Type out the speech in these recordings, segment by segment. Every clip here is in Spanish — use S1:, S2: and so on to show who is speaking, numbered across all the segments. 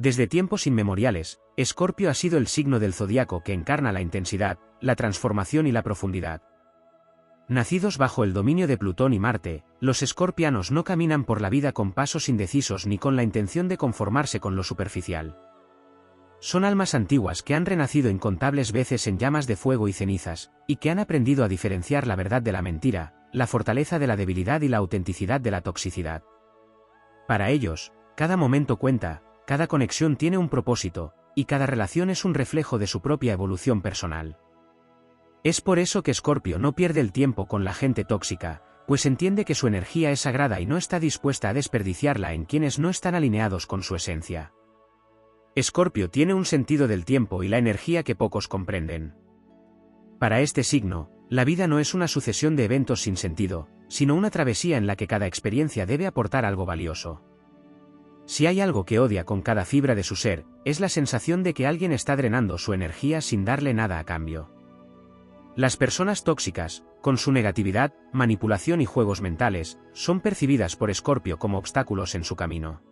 S1: Desde tiempos inmemoriales, Escorpio ha sido el signo del zodiaco que encarna la intensidad, la transformación y la profundidad. Nacidos bajo el dominio de Plutón y Marte, los escorpianos no caminan por la vida con pasos indecisos ni con la intención de conformarse con lo superficial. Son almas antiguas que han renacido incontables veces en llamas de fuego y cenizas, y que han aprendido a diferenciar la verdad de la mentira, la fortaleza de la debilidad y la autenticidad de la toxicidad. Para ellos, cada momento cuenta, cada conexión tiene un propósito, y cada relación es un reflejo de su propia evolución personal. Es por eso que Escorpio no pierde el tiempo con la gente tóxica, pues entiende que su energía es sagrada y no está dispuesta a desperdiciarla en quienes no están alineados con su esencia. Escorpio tiene un sentido del tiempo y la energía que pocos comprenden. Para este signo, la vida no es una sucesión de eventos sin sentido, sino una travesía en la que cada experiencia debe aportar algo valioso. Si hay algo que odia con cada fibra de su ser, es la sensación de que alguien está drenando su energía sin darle nada a cambio. Las personas tóxicas, con su negatividad, manipulación y juegos mentales, son percibidas por Escorpio como obstáculos en su camino.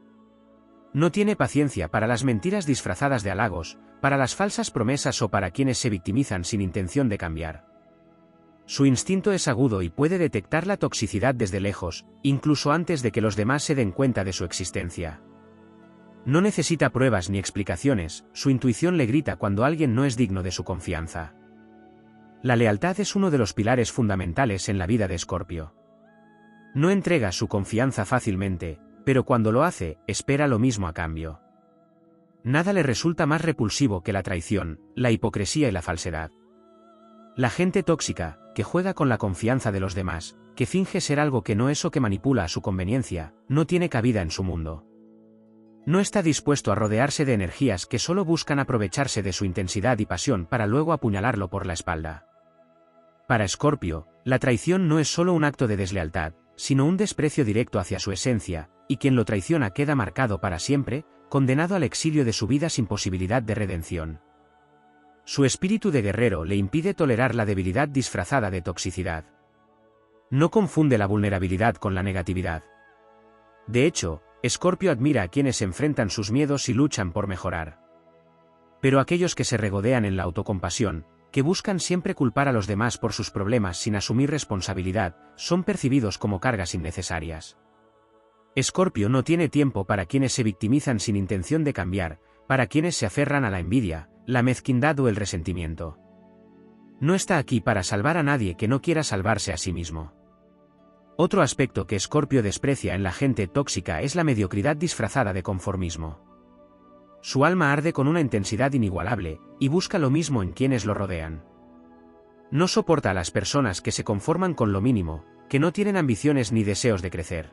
S1: No tiene paciencia para las mentiras disfrazadas de halagos, para las falsas promesas o para quienes se victimizan sin intención de cambiar. Su instinto es agudo y puede detectar la toxicidad desde lejos, incluso antes de que los demás se den cuenta de su existencia. No necesita pruebas ni explicaciones, su intuición le grita cuando alguien no es digno de su confianza. La lealtad es uno de los pilares fundamentales en la vida de Escorpio. No entrega su confianza fácilmente, pero cuando lo hace, espera lo mismo a cambio. Nada le resulta más repulsivo que la traición, la hipocresía y la falsedad. La gente tóxica, que juega con la confianza de los demás, que finge ser algo que no es o que manipula a su conveniencia, no tiene cabida en su mundo. No está dispuesto a rodearse de energías que solo buscan aprovecharse de su intensidad y pasión para luego apuñalarlo por la espalda. Para Escorpio, la traición no es solo un acto de deslealtad, sino un desprecio directo hacia su esencia, y quien lo traiciona queda marcado para siempre, condenado al exilio de su vida sin posibilidad de redención. Su espíritu de guerrero le impide tolerar la debilidad disfrazada de toxicidad. No confunde la vulnerabilidad con la negatividad. De hecho, Escorpio admira a quienes enfrentan sus miedos y luchan por mejorar. Pero aquellos que se regodean en la autocompasión, que buscan siempre culpar a los demás por sus problemas sin asumir responsabilidad, son percibidos como cargas innecesarias. Escorpio no tiene tiempo para quienes se victimizan sin intención de cambiar, para quienes se aferran a la envidia, la mezquindad o el resentimiento. No está aquí para salvar a nadie que no quiera salvarse a sí mismo. Otro aspecto que Escorpio desprecia en la gente tóxica es la mediocridad disfrazada de conformismo. Su alma arde con una intensidad inigualable, y busca lo mismo en quienes lo rodean. No soporta a las personas que se conforman con lo mínimo, que no tienen ambiciones ni deseos de crecer.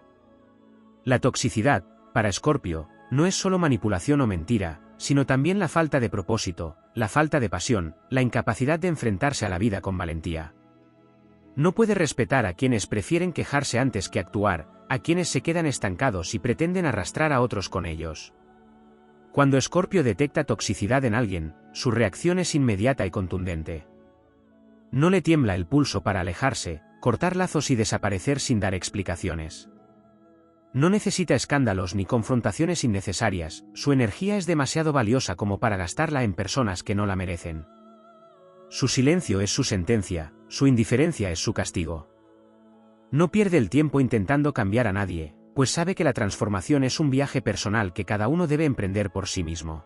S1: La toxicidad, para Escorpio, no es solo manipulación o mentira, sino también la falta de propósito, la falta de pasión, la incapacidad de enfrentarse a la vida con valentía. No puede respetar a quienes prefieren quejarse antes que actuar, a quienes se quedan estancados y pretenden arrastrar a otros con ellos. Cuando Escorpio detecta toxicidad en alguien, su reacción es inmediata y contundente. No le tiembla el pulso para alejarse, cortar lazos y desaparecer sin dar explicaciones. No necesita escándalos ni confrontaciones innecesarias, su energía es demasiado valiosa como para gastarla en personas que no la merecen. Su silencio es su sentencia, su indiferencia es su castigo. No pierde el tiempo intentando cambiar a nadie, pues sabe que la transformación es un viaje personal que cada uno debe emprender por sí mismo.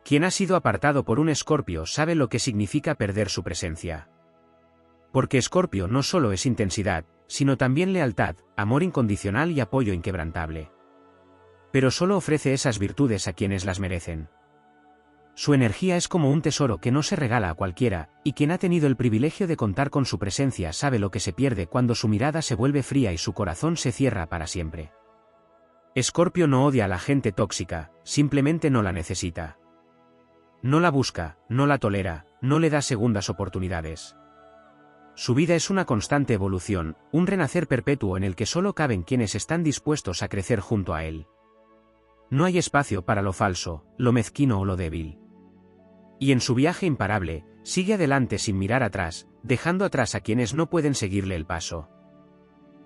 S1: Quien ha sido apartado por un Escorpio sabe lo que significa perder su presencia. Porque Escorpio no solo es intensidad, sino también lealtad, amor incondicional y apoyo inquebrantable. Pero solo ofrece esas virtudes a quienes las merecen. Su energía es como un tesoro que no se regala a cualquiera, y quien ha tenido el privilegio de contar con su presencia sabe lo que se pierde cuando su mirada se vuelve fría y su corazón se cierra para siempre. Escorpio no odia a la gente tóxica, simplemente no la necesita. No la busca, no la tolera, no le da segundas oportunidades. Su vida es una constante evolución, un renacer perpetuo en el que solo caben quienes están dispuestos a crecer junto a él. No hay espacio para lo falso, lo mezquino o lo débil. Y en su viaje imparable, sigue adelante sin mirar atrás, dejando atrás a quienes no pueden seguirle el paso.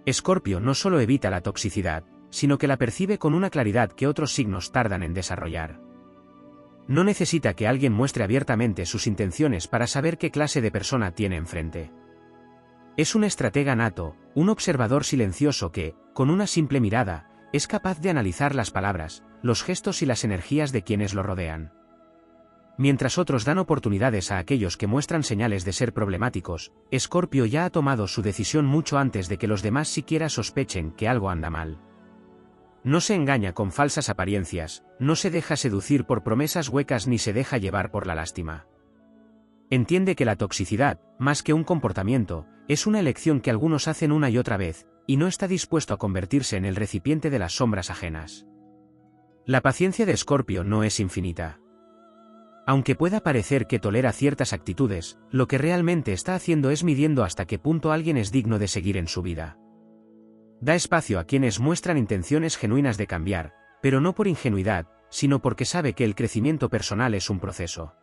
S1: Escorpio no solo evita la toxicidad, sino que la percibe con una claridad que otros signos tardan en desarrollar. No necesita que alguien muestre abiertamente sus intenciones para saber qué clase de persona tiene enfrente. Es un estratega nato, un observador silencioso que, con una simple mirada, es capaz de analizar las palabras, los gestos y las energías de quienes lo rodean. Mientras otros dan oportunidades a aquellos que muestran señales de ser problemáticos, Escorpio ya ha tomado su decisión mucho antes de que los demás siquiera sospechen que algo anda mal. No se engaña con falsas apariencias, no se deja seducir por promesas huecas ni se deja llevar por la lástima. Entiende que la toxicidad, más que un comportamiento, es una elección que algunos hacen una y otra vez, y no está dispuesto a convertirse en el recipiente de las sombras ajenas. La paciencia de Escorpio no es infinita. Aunque pueda parecer que tolera ciertas actitudes, lo que realmente está haciendo es midiendo hasta qué punto alguien es digno de seguir en su vida. Da espacio a quienes muestran intenciones genuinas de cambiar, pero no por ingenuidad, sino porque sabe que el crecimiento personal es un proceso.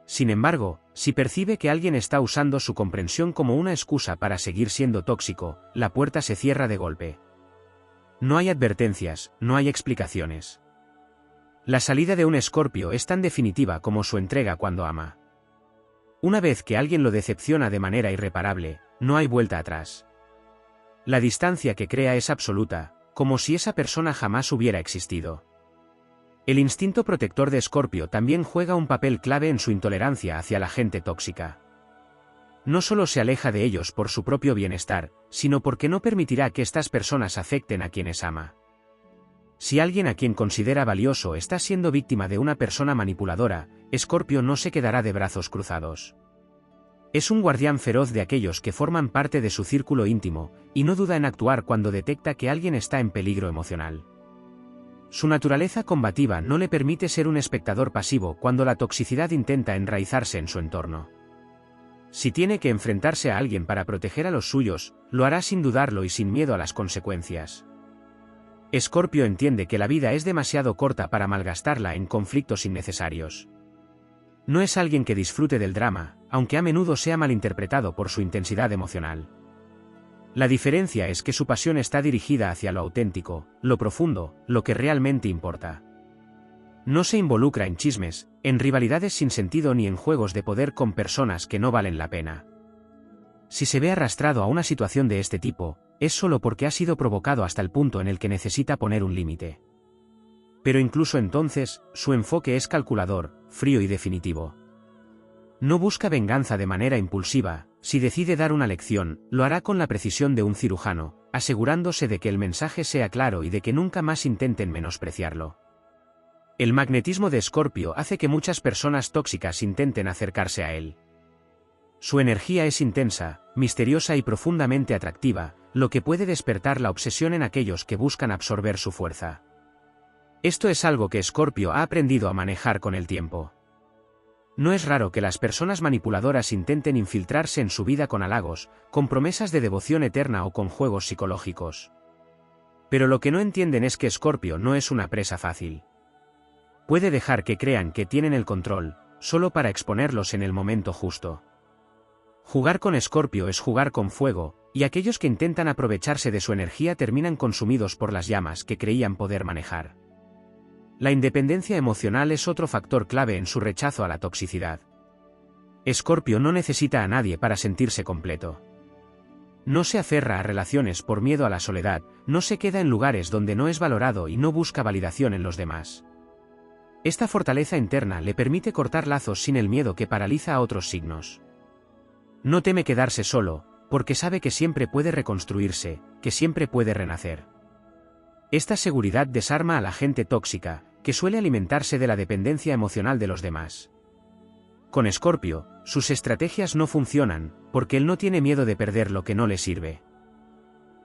S1: Sin embargo, si percibe que alguien está usando su comprensión como una excusa para seguir siendo tóxico, la puerta se cierra de golpe. No hay advertencias, no hay explicaciones. La salida de un Escorpio es tan definitiva como su entrega cuando ama. Una vez que alguien lo decepciona de manera irreparable, no hay vuelta atrás. La distancia que crea es absoluta, como si esa persona jamás hubiera existido. El instinto protector de Escorpio también juega un papel clave en su intolerancia hacia la gente tóxica. No solo se aleja de ellos por su propio bienestar, sino porque no permitirá que estas personas afecten a quienes ama. Si alguien a quien considera valioso está siendo víctima de una persona manipuladora, Escorpio no se quedará de brazos cruzados. Es un guardián feroz de aquellos que forman parte de su círculo íntimo, y no duda en actuar cuando detecta que alguien está en peligro emocional. Su naturaleza combativa no le permite ser un espectador pasivo cuando la toxicidad intenta enraizarse en su entorno. Si tiene que enfrentarse a alguien para proteger a los suyos, lo hará sin dudarlo y sin miedo a las consecuencias. Escorpio entiende que la vida es demasiado corta para malgastarla en conflictos innecesarios. No es alguien que disfrute del drama, aunque a menudo sea malinterpretado por su intensidad emocional. La diferencia es que su pasión está dirigida hacia lo auténtico, lo profundo, lo que realmente importa. No se involucra en chismes, en rivalidades sin sentido ni en juegos de poder con personas que no valen la pena. Si se ve arrastrado a una situación de este tipo, es solo porque ha sido provocado hasta el punto en el que necesita poner un límite. Pero incluso entonces, su enfoque es calculador, frío y definitivo. No busca venganza de manera impulsiva, si decide dar una lección, lo hará con la precisión de un cirujano, asegurándose de que el mensaje sea claro y de que nunca más intenten menospreciarlo. El magnetismo de Escorpio hace que muchas personas tóxicas intenten acercarse a él. Su energía es intensa, misteriosa y profundamente atractiva, lo que puede despertar la obsesión en aquellos que buscan absorber su fuerza. Esto es algo que Escorpio ha aprendido a manejar con el tiempo. No es raro que las personas manipuladoras intenten infiltrarse en su vida con halagos, con promesas de devoción eterna o con juegos psicológicos. Pero lo que no entienden es que Escorpio no es una presa fácil. Puede dejar que crean que tienen el control, solo para exponerlos en el momento justo. Jugar con Escorpio es jugar con fuego, y aquellos que intentan aprovecharse de su energía terminan consumidos por las llamas que creían poder manejar. La independencia emocional es otro factor clave en su rechazo a la toxicidad. Escorpio no necesita a nadie para sentirse completo. No se aferra a relaciones por miedo a la soledad, no se queda en lugares donde no es valorado y no busca validación en los demás. Esta fortaleza interna le permite cortar lazos sin el miedo que paraliza a otros signos. No teme quedarse solo, porque sabe que siempre puede reconstruirse, que siempre puede renacer. Esta seguridad desarma a la gente tóxica, que suele alimentarse de la dependencia emocional de los demás. Con Escorpio, sus estrategias no funcionan, porque él no tiene miedo de perder lo que no le sirve.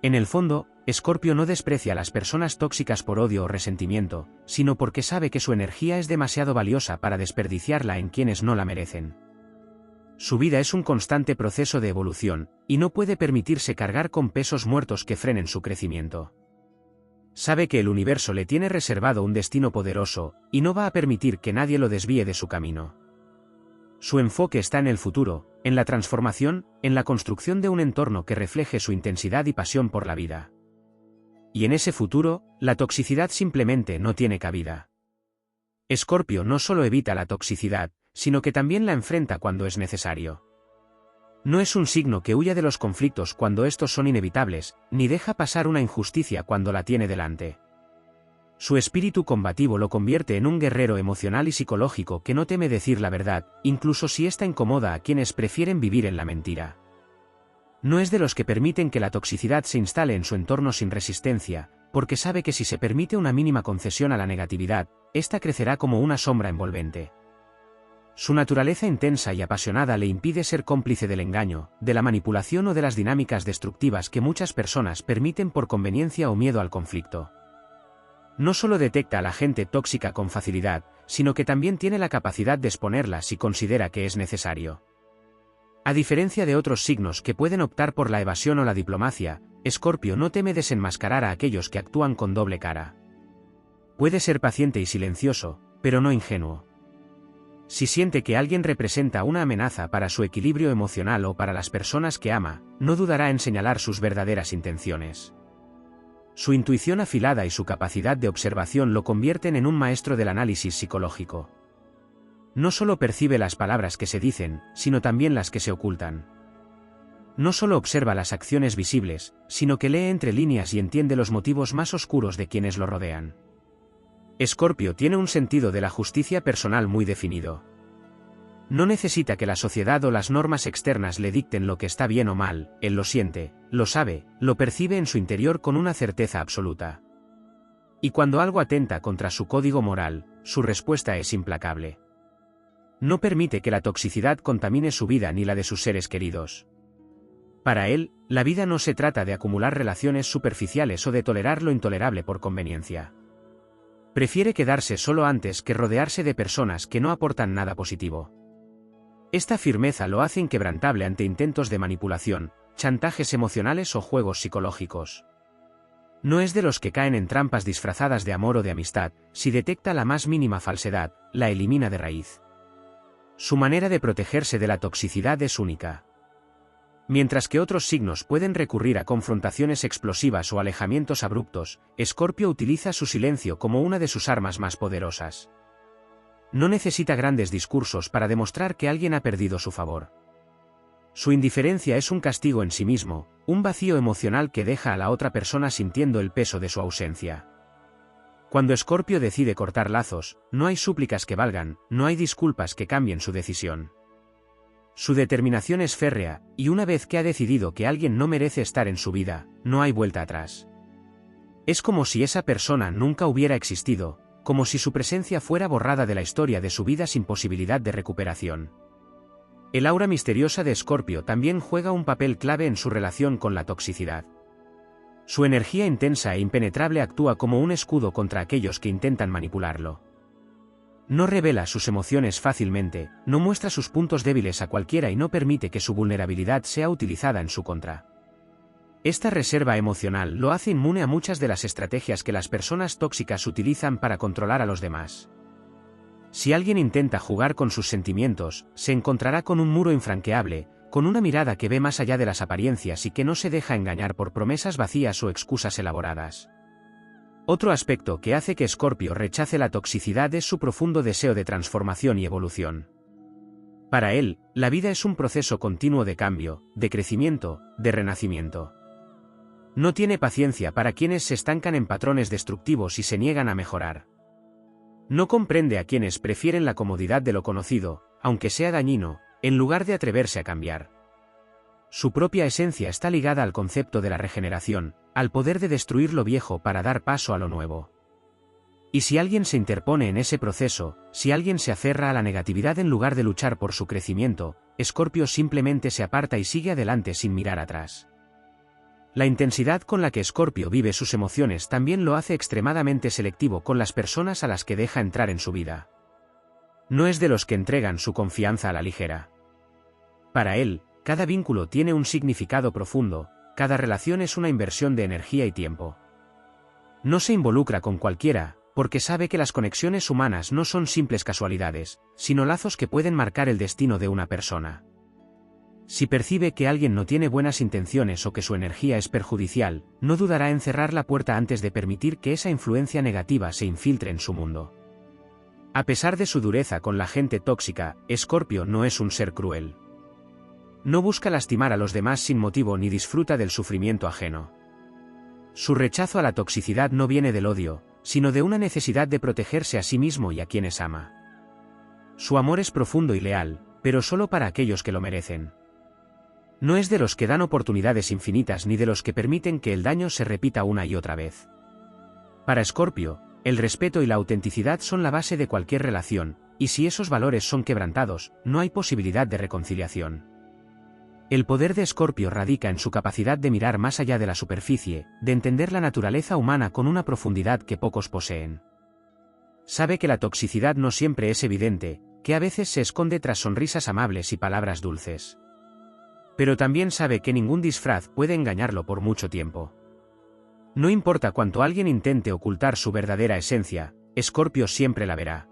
S1: En el fondo, Escorpio no desprecia a las personas tóxicas por odio o resentimiento, sino porque sabe que su energía es demasiado valiosa para desperdiciarla en quienes no la merecen. Su vida es un constante proceso de evolución, y no puede permitirse cargar con pesos muertos que frenen su crecimiento. Sabe que el universo le tiene reservado un destino poderoso, y no va a permitir que nadie lo desvíe de su camino. Su enfoque está en el futuro, en la transformación, en la construcción de un entorno que refleje su intensidad y pasión por la vida. y en ese futuro, la toxicidad simplemente no tiene cabida. Escorpio no solo evita la toxicidad, sino que también la enfrenta cuando es necesario. No es un signo que huya de los conflictos cuando estos son inevitables, ni deja pasar una injusticia cuando la tiene delante. Su espíritu combativo lo convierte en un guerrero emocional y psicológico que no teme decir la verdad, incluso si esta incomoda a quienes prefieren vivir en la mentira. No es de los que permiten que la toxicidad se instale en su entorno sin resistencia, porque sabe que si se permite una mínima concesión a la negatividad, esta crecerá como una sombra envolvente. Su naturaleza intensa y apasionada le impide ser cómplice del engaño, de la manipulación o de las dinámicas destructivas que muchas personas permiten por conveniencia o miedo al conflicto. No solo detecta a la gente tóxica con facilidad, sino que también tiene la capacidad de exponerla si considera que es necesario. A diferencia de otros signos que pueden optar por la evasión o la diplomacia, Escorpio no teme desenmascarar a aquellos que actúan con doble cara. Puede ser paciente y silencioso, pero no ingenuo. Si siente que alguien representa una amenaza para su equilibrio emocional o para las personas que ama, no dudará en señalar sus verdaderas intenciones. Su intuición afilada y su capacidad de observación lo convierten en un maestro del análisis psicológico. No solo percibe las palabras que se dicen, sino también las que se ocultan. No solo observa las acciones visibles, sino que lee entre líneas y entiende los motivos más oscuros de quienes lo rodean. Escorpio tiene un sentido de la justicia personal muy definido. No necesita que la sociedad o las normas externas le dicten lo que está bien o mal, él lo siente, lo sabe, lo percibe en su interior con una certeza absoluta. Y cuando algo atenta contra su código moral, su respuesta es implacable. No permite que la toxicidad contamine su vida ni la de sus seres queridos. Para él, la vida no se trata de acumular relaciones superficiales o de tolerar lo intolerable por conveniencia. Prefiere quedarse solo antes que rodearse de personas que no aportan nada positivo. Esta firmeza lo hace inquebrantable ante intentos de manipulación, chantajes emocionales o juegos psicológicos. No es de los que caen en trampas disfrazadas de amor o de amistad, si detecta la más mínima falsedad, la elimina de raíz. Su manera de protegerse de la toxicidad es única. Mientras que otros signos pueden recurrir a confrontaciones explosivas o alejamientos abruptos, Escorpio utiliza su silencio como una de sus armas más poderosas. No necesita grandes discursos para demostrar que alguien ha perdido su favor. Su indiferencia es un castigo en sí mismo, un vacío emocional que deja a la otra persona sintiendo el peso de su ausencia. Cuando Escorpio decide cortar lazos, no hay súplicas que valgan, no hay disculpas que cambien su decisión. Su determinación es férrea, y una vez que ha decidido que alguien no merece estar en su vida, no hay vuelta atrás. Es como si esa persona nunca hubiera existido, como si su presencia fuera borrada de la historia de su vida sin posibilidad de recuperación. El aura misteriosa de Escorpio también juega un papel clave en su relación con la toxicidad. Su energía intensa e impenetrable actúa como un escudo contra aquellos que intentan manipularlo. No revela sus emociones fácilmente, no muestra sus puntos débiles a cualquiera y no permite que su vulnerabilidad sea utilizada en su contra. Esta reserva emocional lo hace inmune a muchas de las estrategias que las personas tóxicas utilizan para controlar a los demás. Si alguien intenta jugar con sus sentimientos, se encontrará con un muro infranqueable, con una mirada que ve más allá de las apariencias y que no se deja engañar por promesas vacías o excusas elaboradas. Otro aspecto que hace que Escorpio rechace la toxicidad es su profundo deseo de transformación y evolución. Para él, la vida es un proceso continuo de cambio, de crecimiento, de renacimiento. No tiene paciencia para quienes se estancan en patrones destructivos y se niegan a mejorar. No comprende a quienes prefieren la comodidad de lo conocido, aunque sea dañino, en lugar de atreverse a cambiar. Su propia esencia está ligada al concepto de la regeneración, al poder de destruir lo viejo para dar paso a lo nuevo. Y si alguien se interpone en ese proceso, si alguien se aferra a la negatividad en lugar de luchar por su crecimiento, Escorpio simplemente se aparta y sigue adelante sin mirar atrás. La intensidad con la que Escorpio vive sus emociones también lo hace extremadamente selectivo con las personas a las que deja entrar en su vida. No es de los que entregan su confianza a la ligera. Para él, cada vínculo tiene un significado profundo, cada relación es una inversión de energía y tiempo. No se involucra con cualquiera, porque sabe que las conexiones humanas no son simples casualidades, sino lazos que pueden marcar el destino de una persona. Si percibe que alguien no tiene buenas intenciones o que su energía es perjudicial, no dudará en cerrar la puerta antes de permitir que esa influencia negativa se infiltre en su mundo. A pesar de su dureza con la gente tóxica, Escorpio no es un ser cruel. No busca lastimar a los demás sin motivo ni disfruta del sufrimiento ajeno. Su rechazo a la toxicidad no viene del odio, sino de una necesidad de protegerse a sí mismo y a quienes ama. Su amor es profundo y leal, pero solo para aquellos que lo merecen. No es de los que dan oportunidades infinitas ni de los que permiten que el daño se repita una y otra vez. Para Escorpio, el respeto y la autenticidad son la base de cualquier relación, y si esos valores son quebrantados, no hay posibilidad de reconciliación. El poder de Escorpio radica en su capacidad de mirar más allá de la superficie, de entender la naturaleza humana con una profundidad que pocos poseen. Sabe que la toxicidad no siempre es evidente, que a veces se esconde tras sonrisas amables y palabras dulces. Pero también sabe que ningún disfraz puede engañarlo por mucho tiempo. No importa cuánto alguien intente ocultar su verdadera esencia, Escorpio siempre la verá.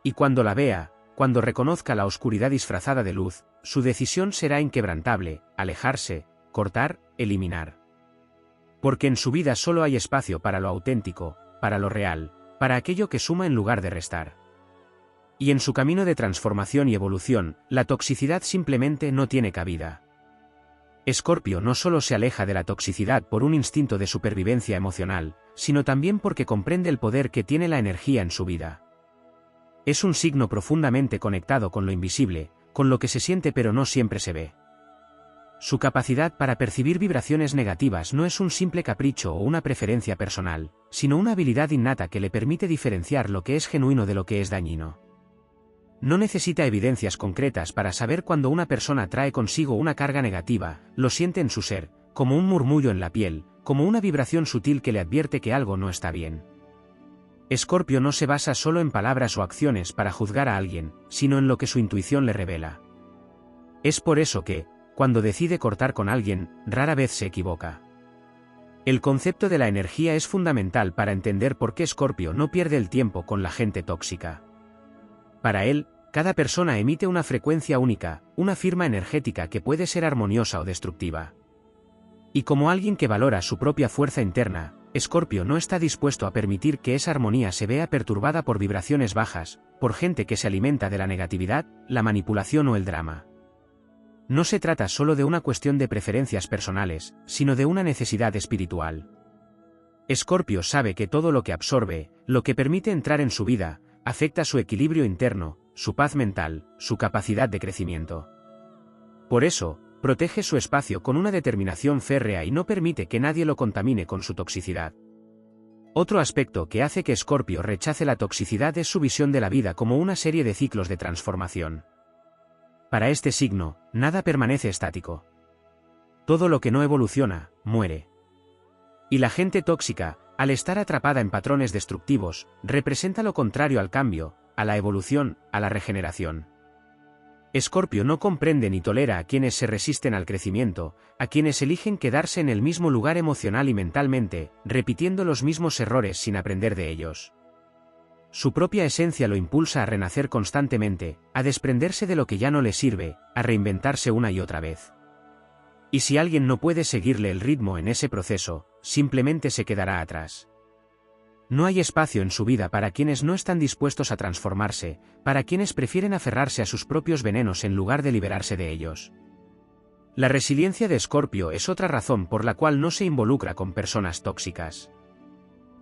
S1: Y cuando la vea, cuando reconozca la oscuridad disfrazada de luz, su decisión será inquebrantable: alejarse, cortar, eliminar. Porque en su vida solo hay espacio para lo auténtico, para lo real, para aquello que suma en lugar de restar. Y en su camino de transformación y evolución, la toxicidad simplemente no tiene cabida. Escorpio no solo se aleja de la toxicidad por un instinto de supervivencia emocional, sino también porque comprende el poder que tiene la energía en su vida. Es un signo profundamente conectado con lo invisible, con lo que se siente pero no siempre se ve. Su capacidad para percibir vibraciones negativas no es un simple capricho o una preferencia personal, sino una habilidad innata que le permite diferenciar lo que es genuino de lo que es dañino. No necesita evidencias concretas para saber cuando una persona trae consigo una carga negativa, lo siente en su ser, como un murmullo en la piel, como una vibración sutil que le advierte que algo no está bien. Escorpio no se basa solo en palabras o acciones para juzgar a alguien, sino en lo que su intuición le revela. Es por eso que, cuando decide cortar con alguien, rara vez se equivoca. El concepto de la energía es fundamental para entender por qué Escorpio no pierde el tiempo con la gente tóxica. Para él, cada persona emite una frecuencia única, una firma energética que puede ser armoniosa o destructiva. Y como alguien que valora su propia fuerza interna, Escorpio no está dispuesto a permitir que esa armonía se vea perturbada por vibraciones bajas, por gente que se alimenta de la negatividad, la manipulación o el drama. No se trata solo de una cuestión de preferencias personales, sino de una necesidad espiritual. Escorpio sabe que todo lo que absorbe, lo que permite entrar en su vida, afecta su equilibrio interno, su paz mental, su capacidad de crecimiento. Por eso, protege su espacio con una determinación férrea y no permite que nadie lo contamine con su toxicidad. Otro aspecto que hace que Escorpio rechace la toxicidad es su visión de la vida como una serie de ciclos de transformación. Para este signo, nada permanece estático. Todo lo que no evoluciona, muere. Y la gente tóxica, al estar atrapada en patrones destructivos, representa lo contrario al cambio, a la evolución, a la regeneración. Escorpio no comprende ni tolera a quienes se resisten al crecimiento, a quienes eligen quedarse en el mismo lugar emocional y mentalmente, repitiendo los mismos errores sin aprender de ellos. Su propia esencia lo impulsa a renacer constantemente, a desprenderse de lo que ya no le sirve, a reinventarse una y otra vez. Y si alguien no puede seguirle el ritmo en ese proceso, simplemente se quedará atrás. No hay espacio en su vida para quienes no están dispuestos a transformarse, para quienes prefieren aferrarse a sus propios venenos en lugar de liberarse de ellos. La resiliencia de Escorpio es otra razón por la cual no se involucra con personas tóxicas.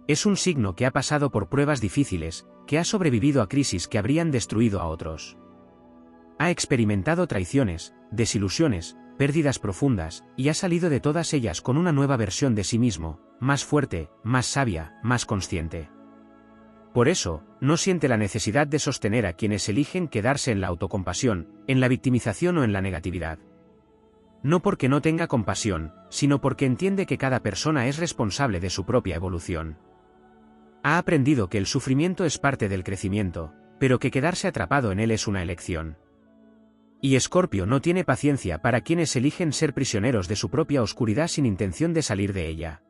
S1: Es un signo que ha pasado por pruebas difíciles, que ha sobrevivido a crisis que habrían destruido a otros. Ha experimentado traiciones, desilusiones, pérdidas profundas, y ha salido de todas ellas con una nueva versión de sí mismo, más fuerte, más sabia, más consciente. Por eso, no siente la necesidad de sostener a quienes eligen quedarse en la autocompasión, en la victimización o en la negatividad. No porque no tenga compasión, sino porque entiende que cada persona es responsable de su propia evolución. Ha aprendido que el sufrimiento es parte del crecimiento, pero que quedarse atrapado en él es una elección. Y Escorpio no tiene paciencia para quienes eligen ser prisioneros de su propia oscuridad sin intención de salir de ella.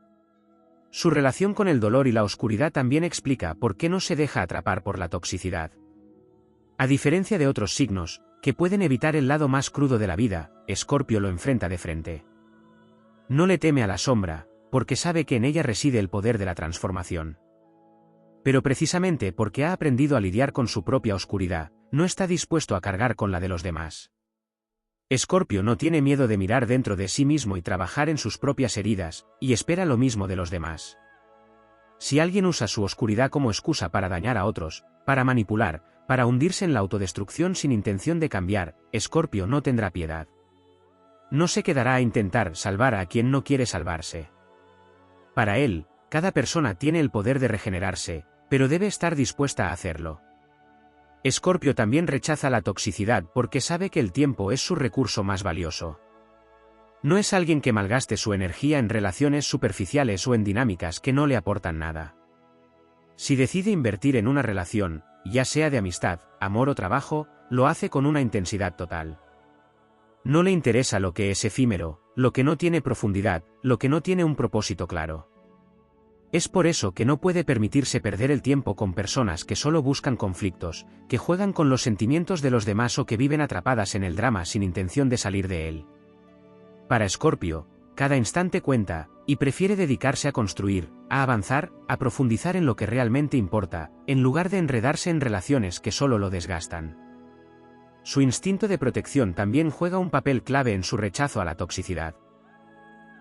S1: Su relación con el dolor y la oscuridad también explica por qué no se deja atrapar por la toxicidad. A diferencia de otros signos, que pueden evitar el lado más crudo de la vida, Escorpio lo enfrenta de frente. No le teme a la sombra, porque sabe que en ella reside el poder de la transformación. Pero precisamente porque ha aprendido a lidiar con su propia oscuridad, no está dispuesto a cargar con la de los demás. Escorpio no tiene miedo de mirar dentro de sí mismo y trabajar en sus propias heridas, y espera lo mismo de los demás. Si alguien usa su oscuridad como excusa para dañar a otros, para manipular, para hundirse en la autodestrucción sin intención de cambiar, Escorpio no tendrá piedad. No se quedará a intentar salvar a quien no quiere salvarse. Para él, cada persona tiene el poder de regenerarse, pero debe estar dispuesta a hacerlo. Escorpio también rechaza la toxicidad porque sabe que el tiempo es su recurso más valioso. No es alguien que malgaste su energía en relaciones superficiales o en dinámicas que no le aportan nada. Si decide invertir en una relación, ya sea de amistad, amor o trabajo, lo hace con una intensidad total. No le interesa lo que es efímero, lo que no tiene profundidad, lo que no tiene un propósito claro. Es por eso que no puede permitirse perder el tiempo con personas que solo buscan conflictos, que juegan con los sentimientos de los demás o que viven atrapadas en el drama sin intención de salir de él. Para Escorpio, cada instante cuenta, y prefiere dedicarse a construir, a avanzar, a profundizar en lo que realmente importa, en lugar de enredarse en relaciones que solo lo desgastan. Su instinto de protección también juega un papel clave en su rechazo a la toxicidad.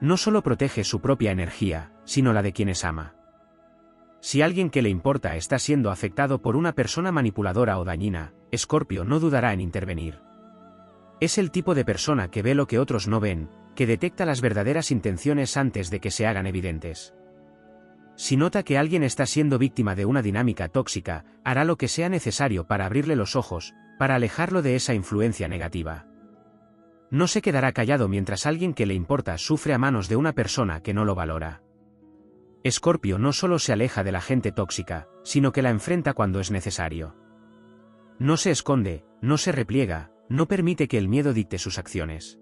S1: No solo protege su propia energía, sino la de quienes ama. Si alguien que le importa está siendo afectado por una persona manipuladora o dañina, Escorpio no dudará en intervenir. Es el tipo de persona que ve lo que otros no ven, que detecta las verdaderas intenciones antes de que se hagan evidentes. Si nota que alguien está siendo víctima de una dinámica tóxica, hará lo que sea necesario para abrirle los ojos, para alejarlo de esa influencia negativa. No se quedará callado mientras alguien que le importa sufre a manos de una persona que no lo valora. Escorpio no solo se aleja de la gente tóxica, sino que la enfrenta cuando es necesario. No se esconde, no se repliega, no permite que el miedo dicte sus acciones.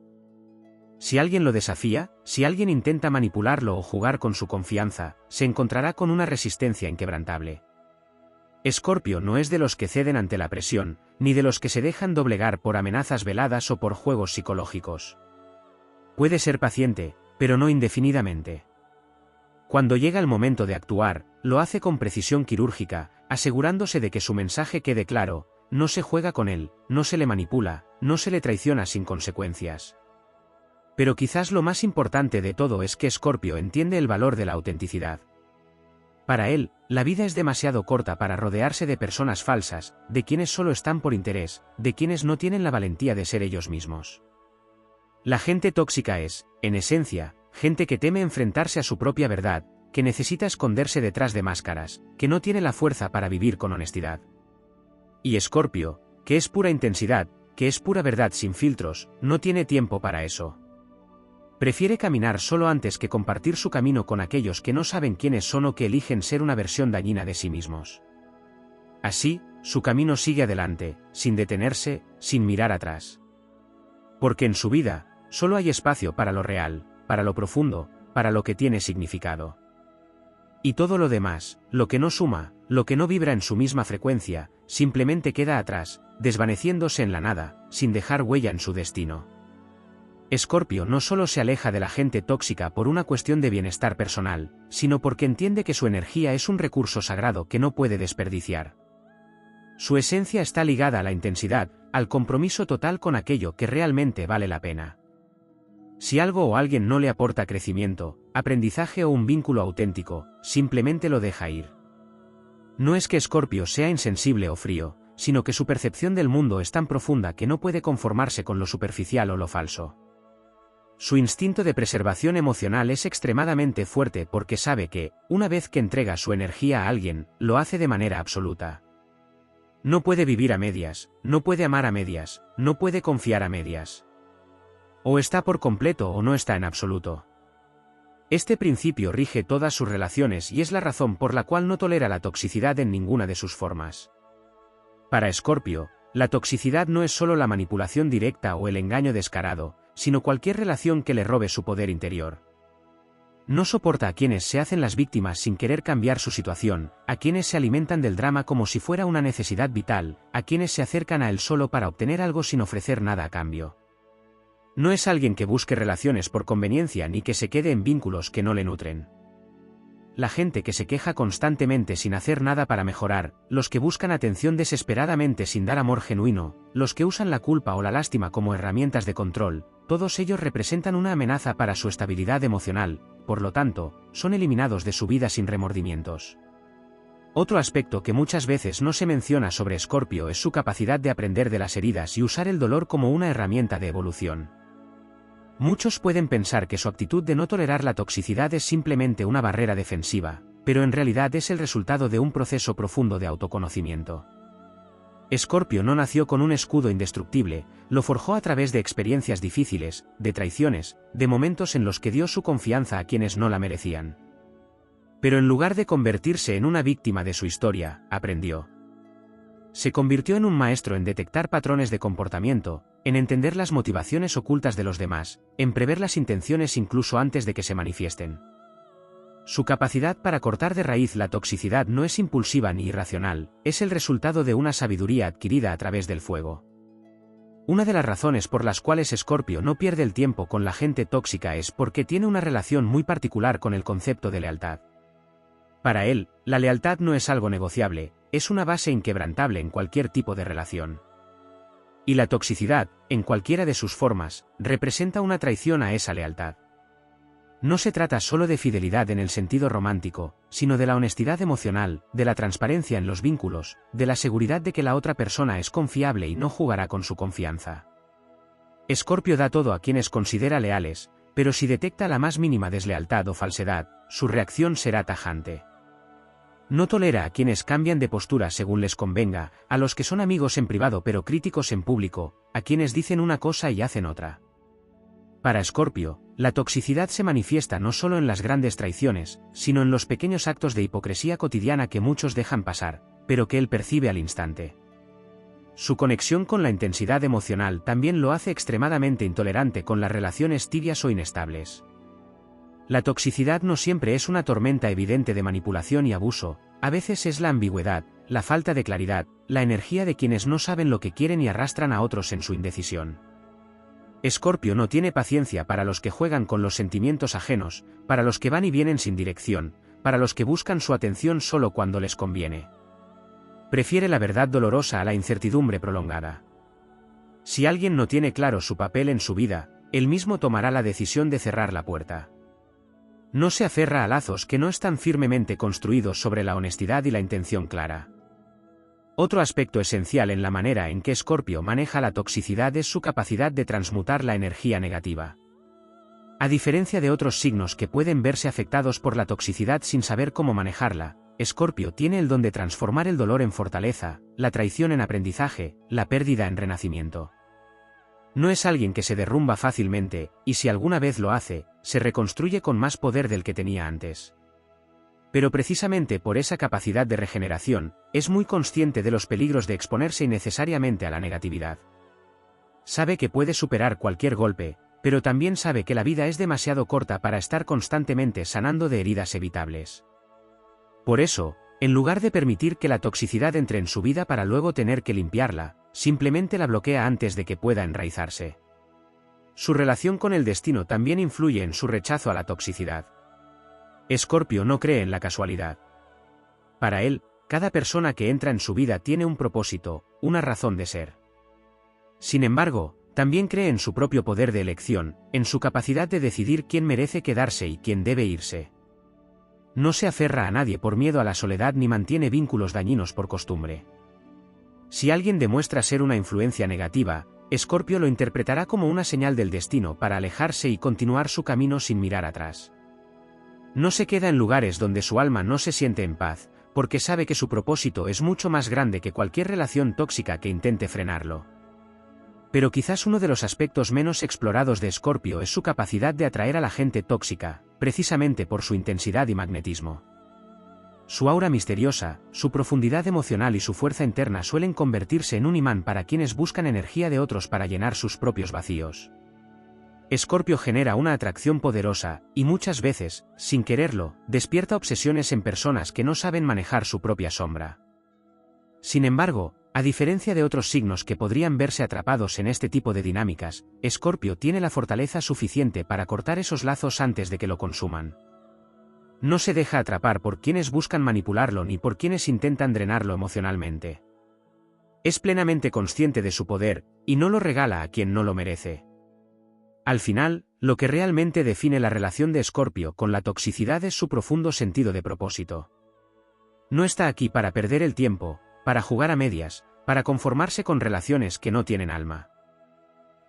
S1: Si alguien lo desafía, si alguien intenta manipularlo o jugar con su confianza, se encontrará con una resistencia inquebrantable. Escorpio no es de los que ceden ante la presión, ni de los que se dejan doblegar por amenazas veladas o por juegos psicológicos. Puede ser paciente, pero no indefinidamente. Cuando llega el momento de actuar, lo hace con precisión quirúrgica, asegurándose de que su mensaje quede claro, no se juega con él, no se le manipula, no se le traiciona sin consecuencias. Pero quizás lo más importante de todo es que Escorpio entiende el valor de la autenticidad. Para él, la vida es demasiado corta para rodearse de personas falsas, de quienes solo están por interés, de quienes no tienen la valentía de ser ellos mismos. La gente tóxica es, en esencia, gente que teme enfrentarse a su propia verdad, que necesita esconderse detrás de máscaras, que no tiene la fuerza para vivir con honestidad. Y Escorpio, que es pura intensidad, que es pura verdad sin filtros, no tiene tiempo para eso. Prefiere caminar solo antes que compartir su camino con aquellos que no saben quiénes son o que eligen ser una versión dañina de sí mismos. Así, su camino sigue adelante, sin detenerse, sin mirar atrás. Porque en su vida, solo hay espacio para lo real, para lo profundo, para lo que tiene significado. Y todo lo demás, lo que no suma, lo que no vibra en su misma frecuencia, simplemente queda atrás, desvaneciéndose en la nada, sin dejar huella en su destino. Escorpio no solo se aleja de la gente tóxica por una cuestión de bienestar personal, sino porque entiende que su energía es un recurso sagrado que no puede desperdiciar. Su esencia está ligada a la intensidad, al compromiso total con aquello que realmente vale la pena. Si algo o alguien no le aporta crecimiento, aprendizaje o un vínculo auténtico, simplemente lo deja ir. No es que Escorpio sea insensible o frío, sino que su percepción del mundo es tan profunda que no puede conformarse con lo superficial o lo falso. Su instinto de preservación emocional es extremadamente fuerte porque sabe que, una vez que entrega su energía a alguien, lo hace de manera absoluta. No puede vivir a medias, no puede amar a medias, no puede confiar a medias. O está por completo o no está en absoluto. Este principio rige todas sus relaciones y es la razón por la cual no tolera la toxicidad en ninguna de sus formas. Para Escorpio, la toxicidad no es solo la manipulación directa o el engaño descarado, sino cualquier relación que le robe su poder interior. No soporta a quienes se hacen las víctimas sin querer cambiar su situación, a quienes se alimentan del drama como si fuera una necesidad vital, a quienes se acercan a él solo para obtener algo sin ofrecer nada a cambio. No es alguien que busque relaciones por conveniencia ni que se quede en vínculos que no le nutren. La gente que se queja constantemente sin hacer nada para mejorar, los que buscan atención desesperadamente sin dar amor genuino, los que usan la culpa o la lástima como herramientas de control, todos ellos representan una amenaza para su estabilidad emocional, por lo tanto, son eliminados de su vida sin remordimientos. Otro aspecto que muchas veces no se menciona sobre Escorpio es su capacidad de aprender de las heridas y usar el dolor como una herramienta de evolución. Muchos pueden pensar que su actitud de no tolerar la toxicidad es simplemente una barrera defensiva, pero en realidad es el resultado de un proceso profundo de autoconocimiento. Escorpio no nació con un escudo indestructible, lo forjó a través de experiencias difíciles, de traiciones, de momentos en los que dio su confianza a quienes no la merecían. Pero en lugar de convertirse en una víctima de su historia, aprendió. Se convirtió en un maestro en detectar patrones de comportamiento, en entender las motivaciones ocultas de los demás, en prever las intenciones incluso antes de que se manifiesten. Su capacidad para cortar de raíz la toxicidad no es impulsiva ni irracional, es el resultado de una sabiduría adquirida a través del fuego. Una de las razones por las cuales Escorpio no pierde el tiempo con la gente tóxica es porque tiene una relación muy particular con el concepto de lealtad. Para él, la lealtad no es algo negociable, es una base inquebrantable en cualquier tipo de relación. Y la toxicidad, en cualquiera de sus formas, representa una traición a esa lealtad. No se trata solo de fidelidad en el sentido romántico, sino de la honestidad emocional, de la transparencia en los vínculos, de la seguridad de que la otra persona es confiable y no jugará con su confianza. Escorpio da todo a quienes considera leales, pero si detecta la más mínima deslealtad o falsedad, su reacción será tajante. No tolera a quienes cambian de postura según les convenga, a los que son amigos en privado pero críticos en público, a quienes dicen una cosa y hacen otra. Para Escorpio, la toxicidad se manifiesta no solo en las grandes traiciones, sino en los pequeños actos de hipocresía cotidiana que muchos dejan pasar, pero que él percibe al instante. Su conexión con la intensidad emocional también lo hace extremadamente intolerante con las relaciones tibias o inestables. La toxicidad no siempre es una tormenta evidente de manipulación y abuso, a veces es la ambigüedad, la falta de claridad, la energía de quienes no saben lo que quieren y arrastran a otros en su indecisión. Escorpio no tiene paciencia para los que juegan con los sentimientos ajenos, para los que van y vienen sin dirección, para los que buscan su atención solo cuando les conviene. Prefiere la verdad dolorosa a la incertidumbre prolongada. Si alguien no tiene claro su papel en su vida, él mismo tomará la decisión de cerrar la puerta. No se aferra a lazos que no están firmemente construidos sobre la honestidad y la intención clara. Otro aspecto esencial en la manera en que Escorpio maneja la toxicidad es su capacidad de transmutar la energía negativa. A diferencia de otros signos que pueden verse afectados por la toxicidad sin saber cómo manejarla, Escorpio tiene el don de transformar el dolor en fortaleza, la traición en aprendizaje, la pérdida en renacimiento. No es alguien que se derrumba fácilmente, y si alguna vez lo hace, se reconstruye con más poder del que tenía antes. Pero precisamente por esa capacidad de regeneración, es muy consciente de los peligros de exponerse innecesariamente a la negatividad. Sabe que puede superar cualquier golpe, pero también sabe que la vida es demasiado corta para estar constantemente sanando de heridas evitables. Por eso, en lugar de permitir que la toxicidad entre en su vida para luego tener que limpiarla, simplemente la bloquea antes de que pueda enraizarse. Su relación con el destino también influye en su rechazo a la toxicidad. Escorpio no cree en la casualidad. Para él, cada persona que entra en su vida tiene un propósito, una razón de ser. Sin embargo, también cree en su propio poder de elección, en su capacidad de decidir quién merece quedarse y quién debe irse. No se aferra a nadie por miedo a la soledad ni mantiene vínculos dañinos por costumbre. Si alguien demuestra ser una influencia negativa, Escorpio lo interpretará como una señal del destino para alejarse y continuar su camino sin mirar atrás. No se queda en lugares donde su alma no se siente en paz, porque sabe que su propósito es mucho más grande que cualquier relación tóxica que intente frenarlo. Pero quizás uno de los aspectos menos explorados de Escorpio es su capacidad de atraer a la gente tóxica, precisamente por su intensidad y magnetismo. Su aura misteriosa, su profundidad emocional y su fuerza interna suelen convertirse en un imán para quienes buscan energía de otros para llenar sus propios vacíos. Escorpio genera una atracción poderosa, y muchas veces, sin quererlo, despierta obsesiones en personas que no saben manejar su propia sombra. Sin embargo, a diferencia de otros signos que podrían verse atrapados en este tipo de dinámicas, Escorpio tiene la fortaleza suficiente para cortar esos lazos antes de que lo consuman. No se deja atrapar por quienes buscan manipularlo ni por quienes intentan drenarlo emocionalmente. Es plenamente consciente de su poder, y no lo regala a quien no lo merece. Al final, lo que realmente define la relación de Escorpio con la toxicidad es su profundo sentido de propósito. No está aquí para perder el tiempo, para jugar a medias, para conformarse con relaciones que no tienen alma.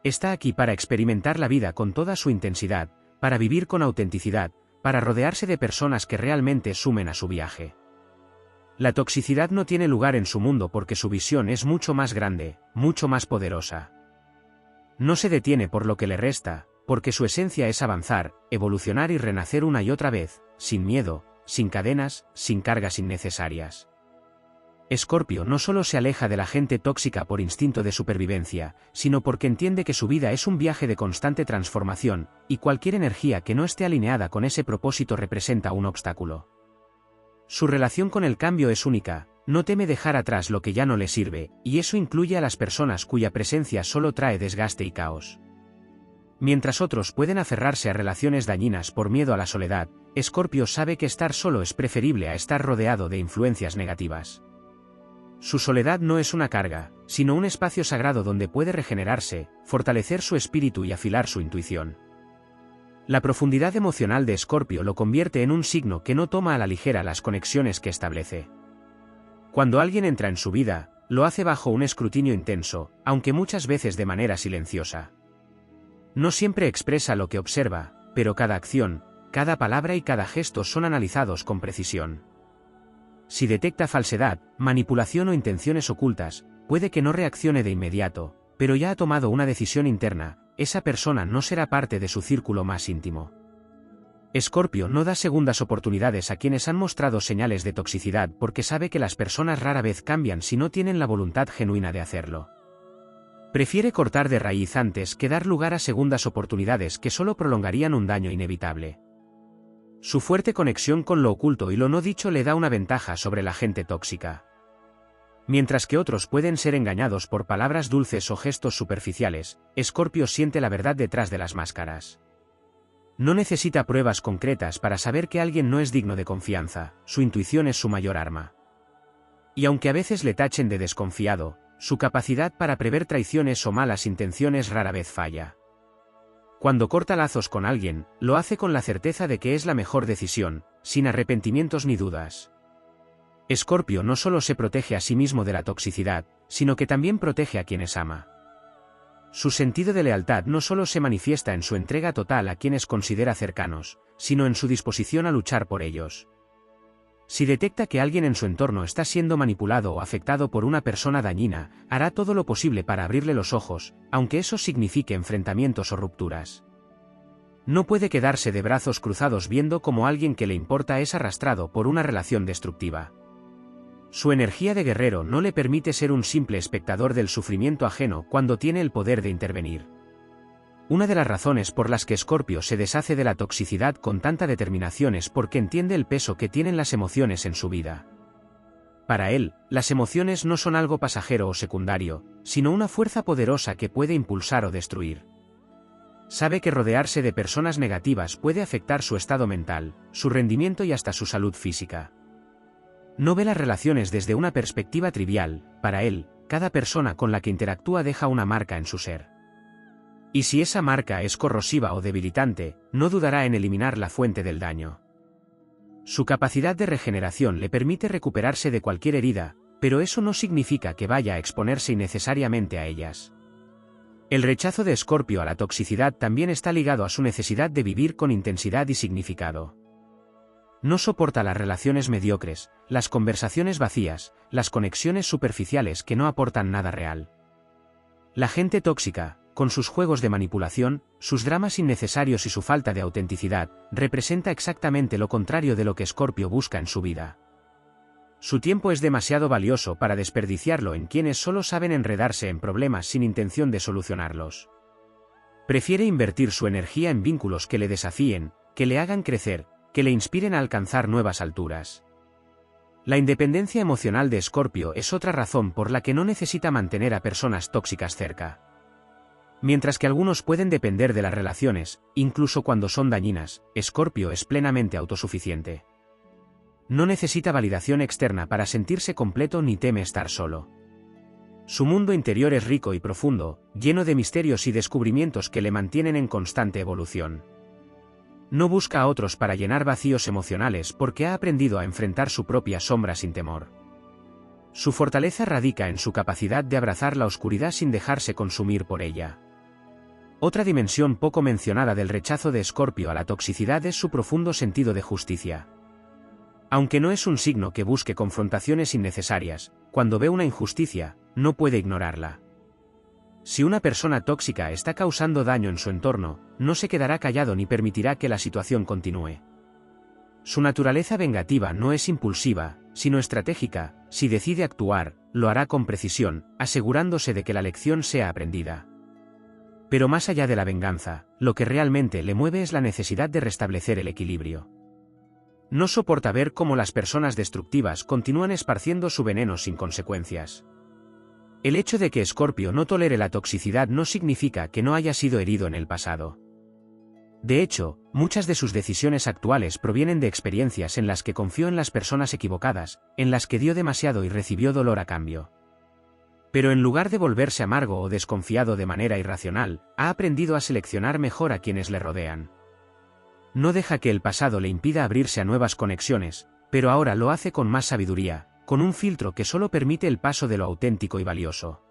S1: Está aquí para experimentar la vida con toda su intensidad, para vivir con autenticidad, para rodearse de personas que realmente sumen a su viaje. La toxicidad no tiene lugar en su mundo porque su visión es mucho más grande, mucho más poderosa. No se detiene por lo que le resta, porque su esencia es avanzar, evolucionar y renacer una y otra vez, sin miedo, sin cadenas, sin cargas innecesarias. Escorpio no solo se aleja de la gente tóxica por instinto de supervivencia, sino porque entiende que su vida es un viaje de constante transformación, y cualquier energía que no esté alineada con ese propósito representa un obstáculo. Su relación con el cambio es única, no teme dejar atrás lo que ya no le sirve, y eso incluye a las personas cuya presencia solo trae desgaste y caos. Mientras otros pueden aferrarse a relaciones dañinas por miedo a la soledad, Escorpio sabe que estar solo es preferible a estar rodeado de influencias negativas. Su soledad no es una carga, sino un espacio sagrado donde puede regenerarse, fortalecer su espíritu y afilar su intuición. La profundidad emocional de Escorpio lo convierte en un signo que no toma a la ligera las conexiones que establece. Cuando alguien entra en su vida, lo hace bajo un escrutinio intenso, aunque muchas veces de manera silenciosa. No siempre expresa lo que observa, pero cada acción, cada palabra y cada gesto son analizados con precisión. Si detecta falsedad, manipulación o intenciones ocultas, puede que no reaccione de inmediato, pero ya ha tomado una decisión interna, esa persona no será parte de su círculo más íntimo. Escorpio no da segundas oportunidades a quienes han mostrado señales de toxicidad porque sabe que las personas rara vez cambian si no tienen la voluntad genuina de hacerlo. Prefiere cortar de raíz antes que dar lugar a segundas oportunidades que solo prolongarían un daño inevitable. Su fuerte conexión con lo oculto y lo no dicho le da una ventaja sobre la gente tóxica. Mientras que otros pueden ser engañados por palabras dulces o gestos superficiales, Escorpio siente la verdad detrás de las máscaras. No necesita pruebas concretas para saber que alguien no es digno de confianza, su intuición es su mayor arma. Y aunque a veces le tachen de desconfiado, su capacidad para prever traiciones o malas intenciones rara vez falla. Cuando corta lazos con alguien, lo hace con la certeza de que es la mejor decisión, sin arrepentimientos ni dudas. Escorpio no solo se protege a sí mismo de la toxicidad, sino que también protege a quienes ama. Su sentido de lealtad no solo se manifiesta en su entrega total a quienes considera cercanos, sino en su disposición a luchar por ellos. Si detecta que alguien en su entorno está siendo manipulado o afectado por una persona dañina, hará todo lo posible para abrirle los ojos, aunque eso signifique enfrentamientos o rupturas. No puede quedarse de brazos cruzados viendo cómo alguien que le importa es arrastrado por una relación destructiva. Su energía de guerrero no le permite ser un simple espectador del sufrimiento ajeno cuando tiene el poder de intervenir. Una de las razones por las que Escorpio se deshace de la toxicidad con tanta determinación es porque entiende el peso que tienen las emociones en su vida. Para él, las emociones no son algo pasajero o secundario, sino una fuerza poderosa que puede impulsar o destruir. Sabe que rodearse de personas negativas puede afectar su estado mental, su rendimiento y hasta su salud física. No ve las relaciones desde una perspectiva trivial, para él, cada persona con la que interactúa deja una marca en su ser. Y si esa marca es corrosiva o debilitante, no dudará en eliminar la fuente del daño. Su capacidad de regeneración le permite recuperarse de cualquier herida, pero eso no significa que vaya a exponerse innecesariamente a ellas. El rechazo de Escorpio a la toxicidad también está ligado a su necesidad de vivir con intensidad y significado. No soporta las relaciones mediocres, las conversaciones vacías, las conexiones superficiales que no aportan nada real. La gente tóxica, con sus juegos de manipulación, sus dramas innecesarios y su falta de autenticidad, representa exactamente lo contrario de lo que Escorpio busca en su vida. Su tiempo es demasiado valioso para desperdiciarlo en quienes solo saben enredarse en problemas sin intención de solucionarlos. Prefiere invertir su energía en vínculos que le desafíen, que le hagan crecer, que le inspiren a alcanzar nuevas alturas. La independencia emocional de Escorpio es otra razón por la que no necesita mantener a personas tóxicas cerca. Mientras que algunos pueden depender de las relaciones, incluso cuando son dañinas, Escorpio es plenamente autosuficiente. No necesita validación externa para sentirse completo ni teme estar solo. Su mundo interior es rico y profundo, lleno de misterios y descubrimientos que le mantienen en constante evolución. No busca a otros para llenar vacíos emocionales porque ha aprendido a enfrentar su propia sombra sin temor. Su fortaleza radica en su capacidad de abrazar la oscuridad sin dejarse consumir por ella. Otra dimensión poco mencionada del rechazo de Escorpio a la toxicidad es su profundo sentido de justicia. Aunque no es un signo que busque confrontaciones innecesarias, cuando ve una injusticia, no puede ignorarla. Si una persona tóxica está causando daño en su entorno, no se quedará callado ni permitirá que la situación continúe. Su naturaleza vengativa no es impulsiva, sino estratégica. Si decide actuar, lo hará con precisión, asegurándose de que la lección sea aprendida. Pero más allá de la venganza, lo que realmente le mueve es la necesidad de restablecer el equilibrio. No soporta ver cómo las personas destructivas continúan esparciendo su veneno sin consecuencias. El hecho de que Escorpio no tolere la toxicidad no significa que no haya sido herido en el pasado. De hecho, muchas de sus decisiones actuales provienen de experiencias en las que confió en las personas equivocadas, en las que dio demasiado y recibió dolor a cambio. Pero en lugar de volverse amargo o desconfiado de manera irracional, ha aprendido a seleccionar mejor a quienes le rodean. No deja que el pasado le impida abrirse a nuevas conexiones, pero ahora lo hace con más sabiduría, con un filtro que solo permite el paso de lo auténtico y valioso.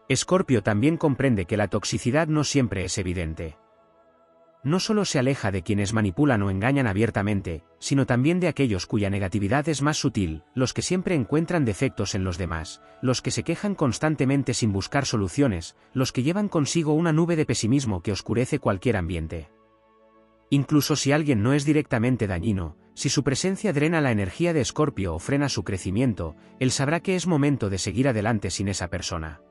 S1: Escorpio también comprende que la toxicidad no siempre es evidente. No solo se aleja de quienes manipulan o engañan abiertamente, sino también de aquellos cuya negatividad es más sutil, los que siempre encuentran defectos en los demás, los que se quejan constantemente sin buscar soluciones, los que llevan consigo una nube de pesimismo que oscurece cualquier ambiente. Incluso si alguien no es directamente dañino, si su presencia drena la energía de Escorpio o frena su crecimiento, él sabrá que es momento de seguir adelante sin esa persona.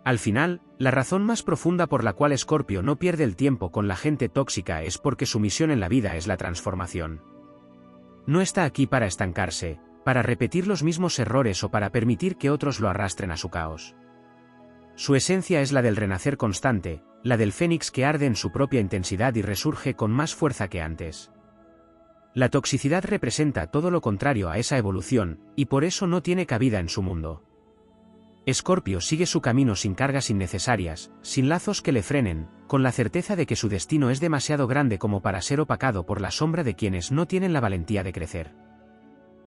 S1: Al final, la razón más profunda por la cual Escorpio no pierde el tiempo con la gente tóxica es porque su misión en la vida es la transformación. No está aquí para estancarse, para repetir los mismos errores o para permitir que otros lo arrastren a su caos. Su esencia es la del renacer constante, la del fénix que arde en su propia intensidad y resurge con más fuerza que antes. La toxicidad representa todo lo contrario a esa evolución, y por eso no tiene cabida en su mundo. Escorpio sigue su camino sin cargas innecesarias, sin lazos que le frenen, con la certeza de que su destino es demasiado grande como para ser opacado por la sombra de quienes no tienen la valentía de crecer.